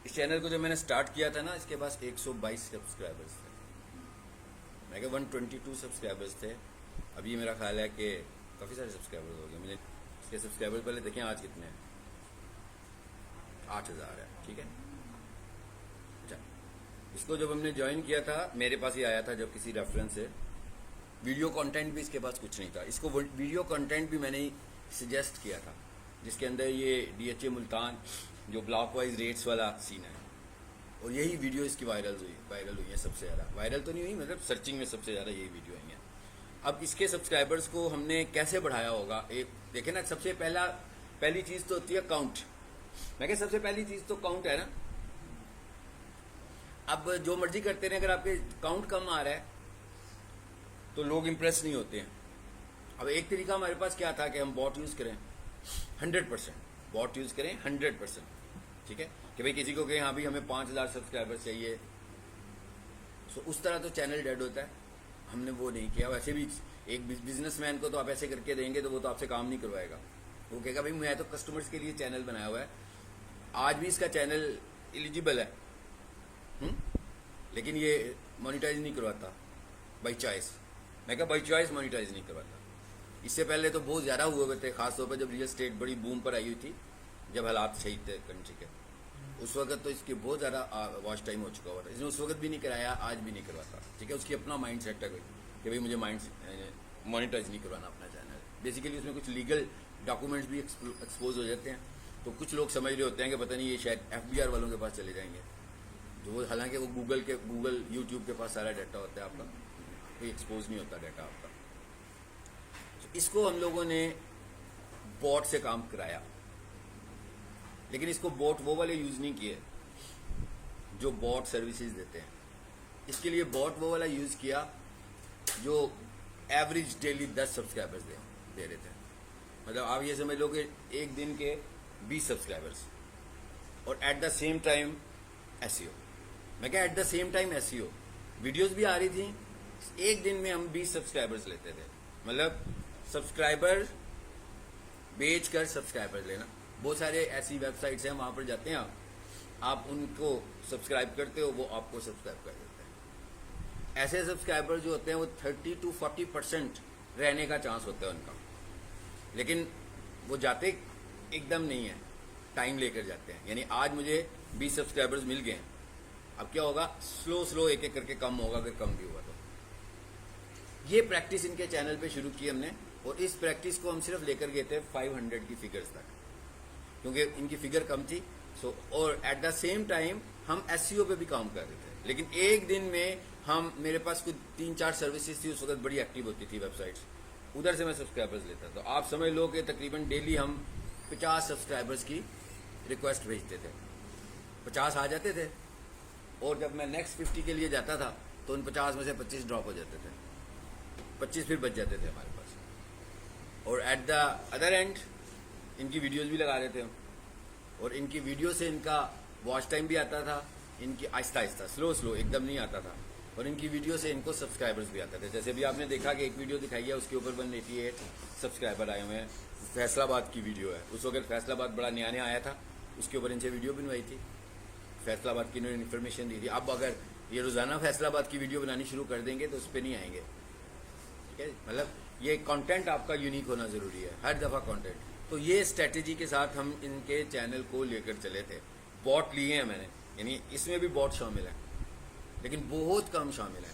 इस चैनल को जब मैंने स्टार्ट किया था ना, इसके पास 122 सब्सक्राइबर्स थे। मैं क्या 122 सब्सक्राइबर्स थे। अभी मेरा ख्याल है कि काफ़ी सारे सब्सक्राइबर्स हो गए। मुझे इसके सब्सक्राइबर पहले देखें आज कितने हैं। 8000 है। ठीक है। अच्छा, इसको जब हमने ज्वाइन किया था मेरे पास ही आया था जब किसी रेफरेंस से। वीडियो कंटेंट भी इसके पास कुछ नहीं था। इसको वीडियो कंटेंट भी मैंने सजेस्ट किया था, जिसके अंदर ये DHA मुल्तान जो ब्लॉक वाइज रेट्स वाला सीन है, और यही वीडियो इसकी वायरल हुई है सबसे ज़्यादा। वायरल तो नहीं हुई, मतलब सर्चिंग में सबसे ज़्यादा यही वीडियो आई है। अब इसके सब्सक्राइबर्स को हमने कैसे बढ़ाया होगा, एक देखे ना, सबसे पहली चीज़ तो होती है काउंट। मैं क्या सबसे पहली चीज़ तो काउंट है ना। अब जो मर्जी करते रहे, अगर आपके काउंट कम आ रहा है तो लोग इंप्रेस नहीं होते हैं। अब एक तरीका हमारे पास क्या था कि हम बॉट यूज़ करें 100%, बॉट यूज़ करें 100%। ठीक है, कि भाई किसी को कहें हाँ भाई हमें 5000 सब्सक्राइबर्स चाहिए, सो उस तरह तो चैनल डेड होता है। हमने वो नहीं किया। वैसे भी एक बिजनेसमैन को तो आप ऐसे करके देंगे तो वो तो आपसे काम नहीं करवाएगा। वो कहेगा भाई मैं तो कस्टमर्स के लिए चैनल बनाया हुआ है। आज भी इसका चैनल एलिजिबल है, लेकिन ये मोनिटाइज नहीं करवाता बाई चॉइस। मैं क्या बाई चॉइस मोनिटाइज नहीं करवाता। इससे पहले तो बहुत ज़्यादा हुए हुए थे, खासतौर पर जब रियल स्टेट बड़ी बूम पर आई हुई थी, जब हालात सही थे कंट्री के, उस वक्त तो इसके बहुत ज़्यादा वॉच टाइम हो चुका हुआ था। इसने उस वक्त भी नहीं कराया, आज भी नहीं करवाता। ठीक है, उसकी अपना माइंड सेट है कोई कि भाई मुझे मोनिटाइज नहीं करवाना अपना चैनल। बेसिकली उसमें कुछ लीगल डॉक्यूमेंट्स भी एक्सपोज हो जाते हैं, तो कुछ लोग समझ रहे होते हैं कि पता नहीं ये शायद FBR वालों के पास चले जाएंगे, जो हालांकि वो गूगल यूट्यूब के पास सारा डाटा होता है आपका, कोई एक्सपोज नहीं होता डाटा आपका। तो इसको हम लोगों ने बॉट से काम कराया, लेकिन इसको बॉट वो वाले यूज नहीं किए जो बॉट सर्विसेज देते हैं। इसके लिए बॉट वो वाला यूज किया जो एवरेज डेली 10 सब्सक्राइबर्स दे रहे थे। मतलब आप ये समझ लो कि एक दिन के 20 सब्सक्राइबर्स, और at the same time SEO। मैं क्या at the same time SEO videos भी आ रही थी। एक दिन में हम 20 सब्सक्राइबर्स लेते थे। मतलब सब्सक्राइबर बेच कर सब्सक्राइबर लेना। बहुत सारे ऐसी वेबसाइट्स हैं, वहाँ पर जाते हैं आप उनको सब्सक्राइब करते हो, वो आपको सब्सक्राइब कर देते हैं। ऐसे सब्सक्राइबर जो होते हैं वो 30 to 40% रहने का चांस होता है उनका, लेकिन वो जाते एकदम नहीं है, टाइम लेकर जाते हैं। यानी आज मुझे 20 सब्सक्राइबर्स मिल गए हैं, अब क्या होगा, स्लो एक एक करके कम होगा, अगर कम भी हुआ तो। ये प्रैक्टिस इनके चैनल पे शुरू की हमने, और इस प्रैक्टिस को हम सिर्फ लेकर गए थे 500 की फिगर्स तक, क्योंकि इनकी फिगर कम थी। और एट द सेम टाइम हम SEO पे भी काम कर रहे थे। लेकिन एक दिन में मेरे पास कुछ 3-4 सर्विसेज थी उस वक्त, बड़ी एक्टिव होती थी वेबसाइट्स, उधर से मैं सब्सक्राइबर्स लेता। तो आप समझ लो कि तकरीबन डेली हम 50 सब्सक्राइबर्स की रिक्वेस्ट भेजते थे। 50 आ जाते थे, और जब मैं नेक्स्ट 50 के लिए जाता था तो उन 50 में से 25 ड्रॉप हो जाते थे, 25 फिर बच जाते थे हमारे पास। और एट द अदर एंड इनकी वीडियोस भी लगा देते हम, और इनकी वीडियो से इनका वॉच टाइम भी आता था। इनकी आहिस्ता स्लो एकदम नहीं आता था, और इनकी वीडियो से इनको सब्सक्राइबर्स भी आते थे। जैसे भी आपने देखा कि एक वीडियो दिखाई है, उसके ऊपर 188 सब्सक्राइबर आए हुए हैं। फैसलाबाद की वीडियो है, उस वक्त फैसलाबाद बड़ा नया आया था, उसके ऊपर इनसे वीडियो बनवाई थी, फैसलाबाद की इन्होंने इन्फॉर्मेशन दी थी। अब अगर ये रोजाना फैसलाबाद की वीडियो बनानी शुरू कर देंगे तो उस पर नहीं आएंगे। ठीक है, मतलब ये कंटेंट आपका यूनिक होना जरूरी है, हर दफा कंटेंट। तो ये स्ट्रेटेजी के साथ हम इनके चैनल को लेकर चले थे। बॉट लिए हैं मैंने, यानी इसमें भी बॉट शामिल है, लेकिन बहुत कम शामिल है।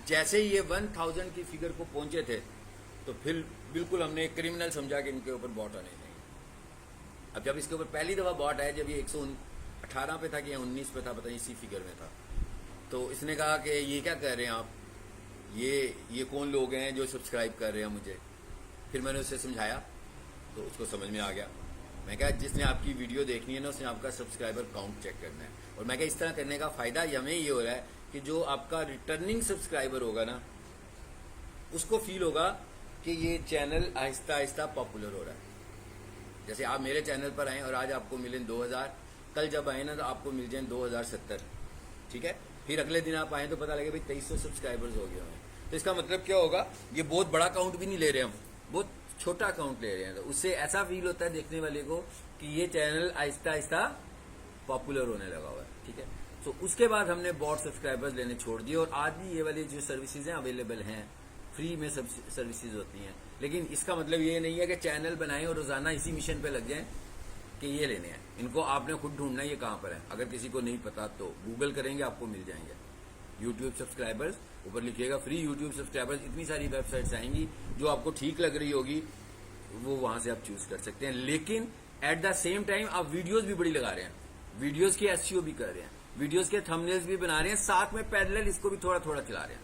जैसे ही ये 1000 की फिगर को पहुंचे थे, तो फिर बिल्कुल हमने एक क्रिमिनल समझा कि इनके ऊपर बॉट आने चाहिए। अब जब इसके ऊपर पहली दफा बॉट आया, जब ये 118 पे था कि 19 पे था, पता नहीं इसी फिगर में था, तो इसने कहा कि ये क्या कर रहे हैं आप, ये कौन लोग हैं जो सब्सक्राइब कर रहे हैं मुझे। फिर मैंने उसे समझाया तो उसको समझ में आ गया। मैं क्या, जिसने आपकी वीडियो देखनी है ना, उसने आपका सब्सक्राइबर काउंट चेक करना है। और मैं क्या, इस तरह करने का फ़ायदा हमें ये हो रहा है कि जो आपका रिटर्निंग सब्सक्राइबर होगा ना, उसको फील होगा कि ये चैनल आहिस्ता पॉपुलर हो रहा है। जैसे आप मेरे चैनल पर आएँ और आज आपको मिले 2000, कल जब आए ना तो आपको मिल जाए 2070। ठीक है, फिर अगले दिन आप आए तो पता लगे भाई 2300 सब्सक्राइबर्स हो गए हैं। तो इसका मतलब क्या होगा, ये बहुत बड़ा काउंट भी नहीं ले रहे हम, बहुत छोटा अकाउंट ले रहे हैं। तो उससे ऐसा फील होता है देखने वाले को कि ये चैनल आहिस्ता पॉपुलर होने लगा हुआ है, ठीक है। तो उसके बाद हमने बॉट सब्सक्राइबर्स लेने छोड़ दिए और आज भी ये वाली जो सर्विसेज हैं अवेलेबल हैं, फ्री में सब सर्विसेज होती हैं। लेकिन इसका मतलब ये नहीं है कि चैनल बनाएं और रोजाना इसी मिशन पे लग जाएं कि ये लेने हैं। इनको आपने खुद ढूंढना है ये कहाँ पर है। अगर किसी को नहीं पता तो गूगल करेंगे, आपको मिल जाएंगे। यूट्यूब सब्सक्राइबर्स ऊपर लिखिएगा, फ्री यूट्यूब सब्सक्राइबर्स, इतनी सारी वेबसाइट्स आएंगी, जो आपको ठीक लग रही होगी वो वहां से आप चूज कर सकते हैं। लेकिन एट द सेम टाइम आप वीडियोस भी बड़ी लगा रहे हैं, वीडियोस की एसईओ भी कर रहे हैं, वीडियोस के थंबनेल्स भी बना रहे हैं, साथ में पैरेलल इसको भी थोड़ा थोड़ा चला रहे हैं,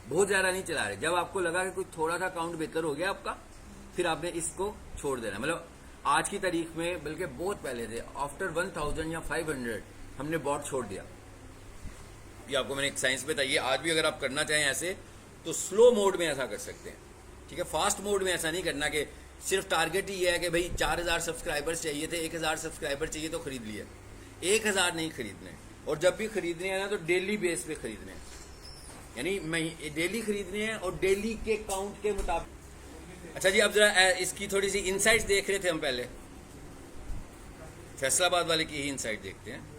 बहुत ज्यादा नहीं चला रहे। जब आपको लगा कि कोई थोड़ा सा अकाउंट बेहतर हो गया आपका, फिर आपने इसको छोड़ देना। मतलब आज की तारीख में, बल्कि बहुत पहले थे, आफ्टर 1000 या 500 हमने बॉट छोड़ दिया। ये आपको मैंने एक साइंस बताई है। आज भी अगर आप करना चाहें ऐसे तो स्लो मोड में ऐसा कर सकते हैं, ठीक है। फास्ट मोड में ऐसा नहीं करना कि सिर्फ टारगेट ही है कि भाई 4000 सब्सक्राइबर्स चाहिए थे, 1000 सब्सक्राइबर चाहिए तो खरीद लिए। 1000 नहीं खरीदने, और जब भी खरीदने हैं ना तो डेली बेस पे खरीदने हैं, यानी डेली खरीदने हैं और डेली के काउंट के मुताबिक। अच्छा जी, अब जरा इसकी थोड़ी सी इनसाइट्स देख रहे थे हम पहले, फैसलाबाद वाले की ही इनसाइट देखते हैं।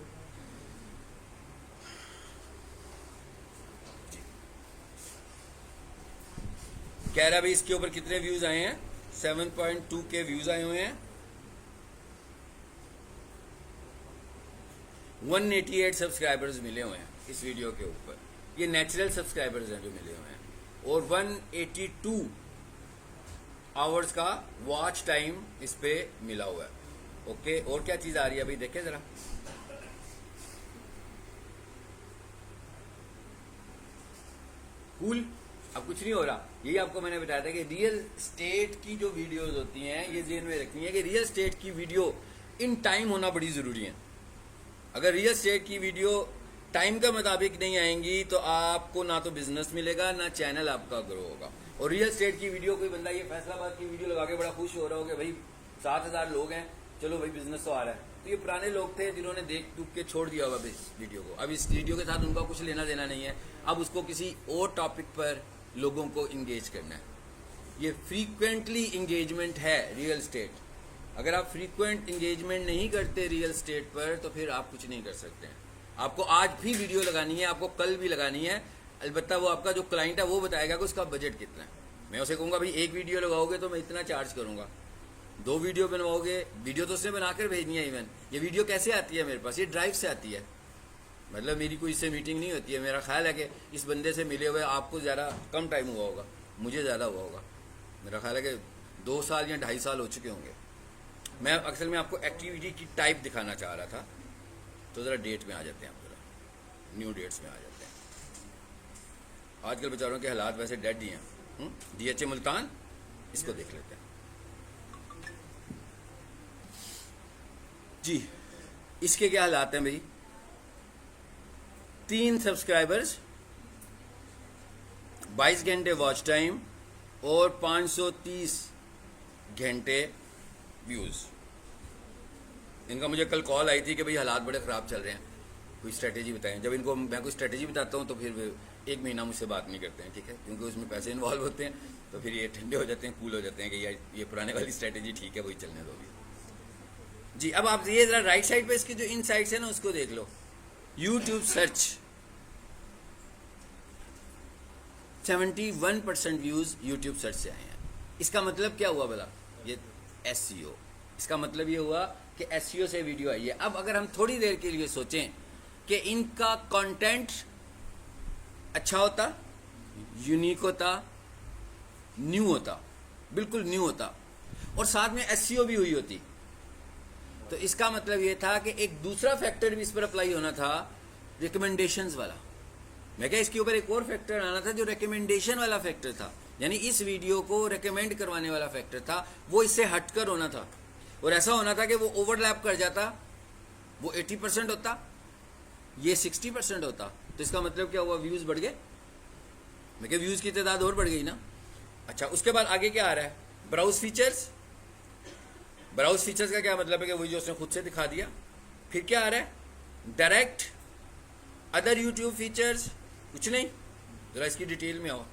कह रहा भाई इसके ऊपर कितने व्यूज आए हैं? 7.2 के व्यूज आए हुए हैं, 188 सब्सक्राइबर्स मिले हुए हैं इस वीडियो के ऊपर। ये नेचुरल सब्सक्राइबर्स हैं जो मिले हुए हैं, और 182 आवर्स का वॉच टाइम इस पे मिला हुआ है। ओके, और क्या चीज आ रही है अभी देखें जरा। कूल। अब कुछ नहीं हो रहा, यही आपको मैंने बताया था कि रियल स्टेट की जो वीडियोस होती हैं, ये जेन में रखनी है कि रियल स्टेट की वीडियो इन टाइम होना बड़ी जरूरी है। अगर रियल स्टेट की वीडियो टाइम के मुताबिक नहीं आएंगी तो आपको ना तो बिजनेस मिलेगा, ना चैनल आपका ग्रो होगा। और रियल स्टेट की वीडियो, कोई बंदा ये फैसलाबाद की वीडियो लगा के बड़ा खुश हो रहा हो कि भाई 7000 लोग हैं, चलो भाई बिजनेस तो आ रहा है, तो ये पुराने लोग थे जिन्होंने देख दुख के छोड़ दिया होगा इस वीडियो को। अब इस वीडियो के साथ उनका कुछ लेना देना नहीं है, अब उसको किसी और टॉपिक पर लोगों को इंगेज करना है। ये फ्रीक्वेंटली इंगेजमेंट है रियल स्टेट। अगर आप फ्रीक्वेंट इंगेजमेंट नहीं करते रियल स्टेट पर तो फिर आप कुछ नहीं कर सकते हैं। आपको आज भी वीडियो लगानी है, आपको कल भी लगानी है, अलबत्ता वो आपका जो क्लाइंट है वो बताएगा कि उसका बजट कितना है। मैं उसे कहूंगा भाई एक वीडियो लगाओगे तो मैं इतना चार्ज करूंगा, 2 वीडियो बनवाओगे, वीडियो तो उसने बनाकर भेजनी है। इवन ये वीडियो कैसे आती है मेरे पास? ये ड्राइव से आती है, मतलब मेरी कोई इससे मीटिंग नहीं होती है। मेरा ख्याल है कि इस बंदे से मिले हुए आपको ज़्यादा कम टाइम हुआ होगा, मुझे ज़्यादा हुआ होगा। मेरा ख्याल है कि 2 साल या 2.5 साल हो चुके होंगे। मैं अक्सर में आपको एक्टिविटी की टाइप दिखाना चाह रहा था, तो ज़रा डेट में आ जाते हैं, आप ज़रा न्यू डेट्स में आ जाते हैं। आजकल बेचारों के हालात वैसे डेड ही हैं। DHA मुल्तान, इसको देख लेते हैं जी। इसके क्या हालात हैं भाई? 3 सब्सक्राइबर्स, 22 घंटे वॉच टाइम और 530 घंटे व्यूज। इनका मुझे कल कॉल आई थी कि भाई हालात बड़े ख़राब चल रहे हैं, कोई स्ट्रेटेजी बताएं। जब इनको मैं कोई स्ट्रेटेजी बताता हूँ तो फिर वे 1 महीना मुझसे बात नहीं करते हैं, ठीक है, क्योंकि उसमें पैसे इन्वॉल्व होते हैं। तो फिर ये ठंडे हो जाते हैं, कूल हो जाते हैं कि यार ये पुराने वाली स्ट्रेटेजी ठीक है, वही चलने दो जी। अब आप ये जरा राइट साइड पे इसकी जो इन साइड्स है ना उसको देख लो। YouTube search 71% views YouTube search से आए हैं। इसका मतलब क्या हुआ भला? ये SEO। इसका मतलब ये हुआ कि SEO से वीडियो आई है। अब अगर हम थोड़ी देर के लिए सोचें कि इनका कंटेंट अच्छा होता, यूनिक होता, न्यू होता, बिल्कुल न्यू होता, और साथ में SEO भी हुई होती, तो इसका मतलब ये था कि एक दूसरा फैक्टर भी इस पर अप्लाई होना था, रिकमेंडेशंस वाला। मैं क्या, इसके ऊपर एक और फैक्टर आना था जो रिकमेंडेशन वाला फैक्टर था, यानी इस वीडियो को रिकमेंड करवाने वाला फैक्टर था, वो इससे हटकर होना था। और ऐसा होना था कि वो ओवरलैप कर जाता, वो 80% होता, ये 60% होता। तो इसका मतलब क्या हुआ? व्यूज बढ़ गए। मैं क्या, व्यूज की तादाद और बढ़ गई ना। अच्छा, उसके बाद आगे क्या आ रहा है? Browse features. ब्राउज फीचर्स का क्या मतलब है कि वही जो उसने खुद से दिखा दिया। फिर क्या आ रहा है? डायरेक्ट, अदर यूट्यूब फीचर्स, कुछ नहीं। जरा इसकी डिटेल में आओ।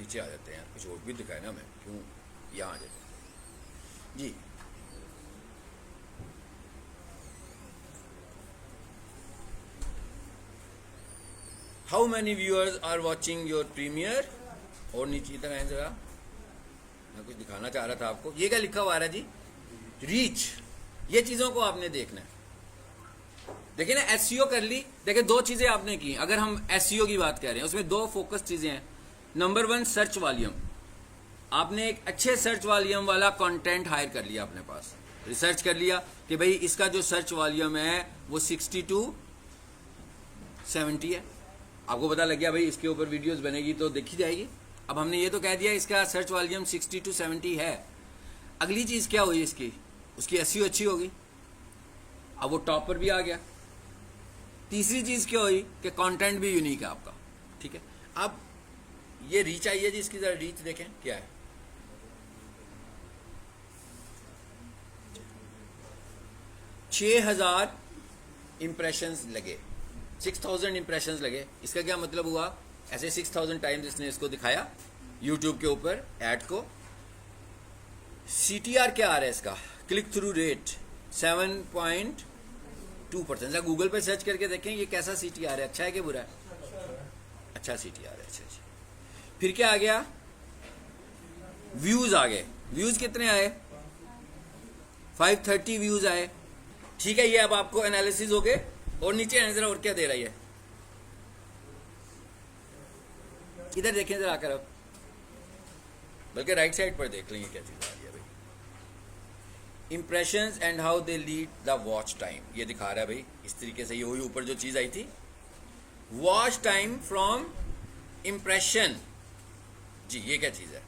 नीचे आ जाते हैं यार, कुछ और भी दिखाए ना, मैं क्यों यहाँ आ जाते जी। How many viewers are watching your premiere, और नीचे तक आए जरा, मैं कुछ दिखाना चाह रहा था आपको। ये क्या लिखा हुआ है जी, रीच, ये चीज़ों को आपने देखना है। देखिए ना, एसईओ कर ली, देखिए दो चीज़ें आपने की। अगर हम एसईओ की बात कर रहे हैं, उसमें दो फोकस चीज़ें हैं। नंबर 1 सर्च वॉल्यूम, आपने एक अच्छे सर्च वॉल्यूम वाला कंटेंट हायर कर लिया अपने पास, रिसर्च कर लिया कि भाई इसका जो सर्च वॉल्यूम है वो 60 to 70 है। आपको पता लग गया भाई इसके ऊपर वीडियोस बनेगी तो देखी जाएगी। अब हमने ये तो कह दिया इसका सर्च वॉल्यूम 60 to 70 है। अगली चीज़ क्या हुई इसकी, उसकी एसईओ अच्छी होगी, अब वो टॉप पर भी आ गया। तीसरी चीज़ क्या हुई कि कंटेंट भी यूनिक है आपका, ठीक है। अब ये रीच आई है जी, इसकी जरा रीच देखें क्या है। छः 6,000 इंप्रेशंस लगे, 6,000 इंप्रेशंस लगे। इसका क्या मतलब हुआ, ऐसे 6,000 टाइम्स इसने इसको दिखाया यूट्यूब के ऊपर ऐड को। CTR क्या आ रहा है इसका, क्लिक थ्रू रेट 7.2%। गूगल पे सर्च करके देखें ये कैसा CTR है, अच्छा है कि बुरा है, अच्छा CTR है। अच्छा, फिर क्या आ गया, व्यूज आ गए। व्यूज कितने आए, 530 व्यूज आए, ठीक है। ये अब आपको एनालिसिस हो गए। और नीचे आने जरा, और क्या दे रही है, इधर देखें जरा आकर, अब बल्कि राइट साइड पर देख लेंगे क्या चीज आ रही है भाई। Impressions and how they lead the watch time, ये दिखा रहा है भाई इस तरीके से। ये वही ऊपर जो चीज आई थी, वॉच टाइम फ्रॉम इंप्रेशन जी, ये क्या चीज है।